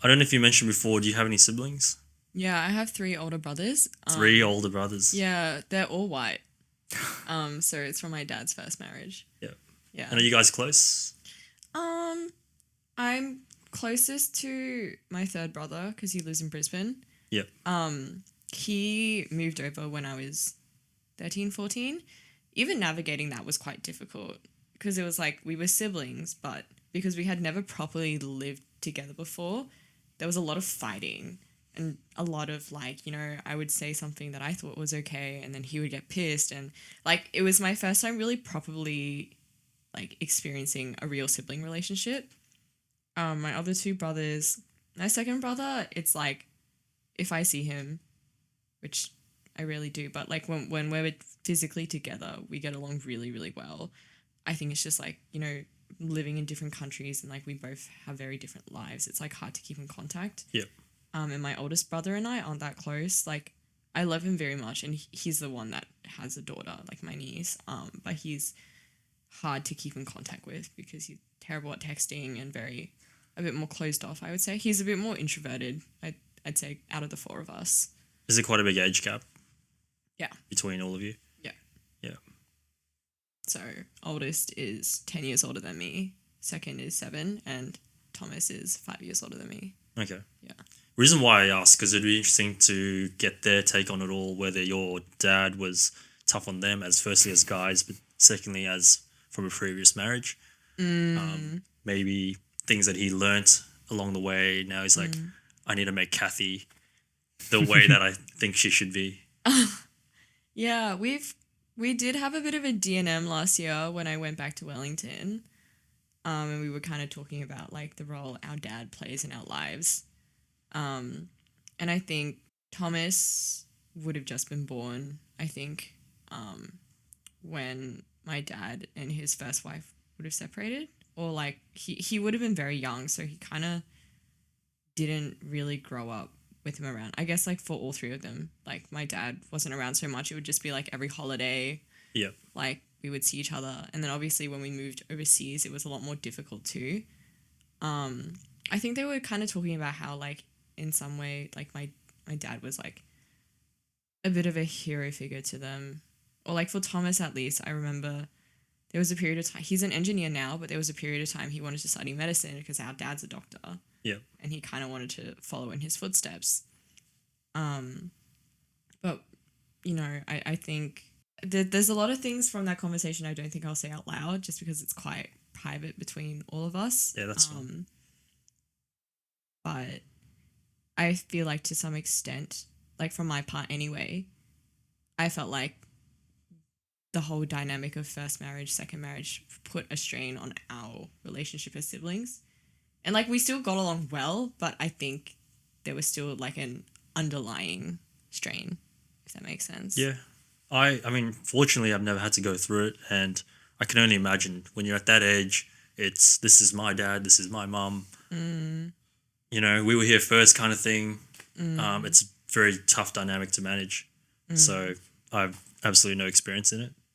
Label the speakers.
Speaker 1: I don't know if you mentioned before, do you have any siblings?
Speaker 2: Yeah, I have three older brothers.
Speaker 1: Three older brothers.
Speaker 2: Yeah, they're all white. So it's from my dad's first marriage.
Speaker 1: Yeah.
Speaker 2: Yeah.
Speaker 1: And are you guys close?
Speaker 2: Um, I'm closest to my third brother because he lives in Brisbane.
Speaker 1: Yep.
Speaker 2: He moved over when I was 13, 14. Even navigating that was quite difficult because it was like we were siblings, but because we had never properly lived together before, there was a lot of fighting and a lot of like, I would say something that I thought was okay and then he would get pissed. And like, it was my first time really properly like experiencing a real sibling relationship. My other two brothers, my second brother, it's like if I see him, which I rarely do, but like when we're physically together, we get along really, really well. I think it's just like, living in different countries and like we both have very different lives. It's like hard to keep in contact.
Speaker 1: Yep.
Speaker 2: And my oldest brother and I aren't that close. Like I love him very much and he's the one that has a daughter, like my niece. But he's hard to keep in contact with because he's terrible at texting and a bit more closed off, I would say. He's a bit more introverted, I'd say, out of the four of us.
Speaker 1: Is it quite a big age gap?
Speaker 2: Yeah.
Speaker 1: Between all of you?
Speaker 2: Yeah.
Speaker 1: Yeah.
Speaker 2: So oldest is 10 years older than me. Second is 7 and Thomas is 5 years older than me.
Speaker 1: Okay.
Speaker 2: Yeah.
Speaker 1: Reason why I asked, because it'd be interesting to get their take on it all, whether your dad was tough on them as firstly as guys, but secondly as from a previous marriage. Maybe things that he learnt along the way. Now he's like, I need to make Cathy the way that I think she should be.
Speaker 2: Yeah, we did have a bit of a D&M last year when I went back to Wellington. And we were kind of talking about like the role our dad plays in our lives. And I think Thomas would have just been born, I think, when my dad and his first wife would have separated. Or like he would have been very young, so he kind of didn't really grow up with him around. I guess like for all three of them, like my dad wasn't around so much. It would just be like every holiday.
Speaker 1: Yep.
Speaker 2: Like we would see each other. And then obviously when we moved overseas, it was a lot more difficult too. I think they were kind of talking about how like in some way, like my dad was like a bit of a hero figure to them. Or like for Thomas at least, I remember there was a period of time, he's an engineer now, but there was a period of time he wanted to study medicine because our dad's a doctor.
Speaker 1: Yeah.
Speaker 2: And he kind of wanted to follow in his footsteps. But, I think there's a lot of things from that conversation I don't think I'll say out loud just because it's quite private between all of us.
Speaker 1: Yeah, that's fine.
Speaker 2: But I feel like to some extent, like from my part anyway, I felt like the whole dynamic of first marriage, second marriage put a strain on our relationship as siblings. And like we still got along well, but I think there was still like an underlying strain, if that makes sense.
Speaker 1: Yeah. I mean, fortunately, I've never had to go through it, and I can only imagine when you're at that age, it's this is my dad, this is my mum. We were here first kind of thing. It's a very tough dynamic to manage. So I've absolutely no experience in it.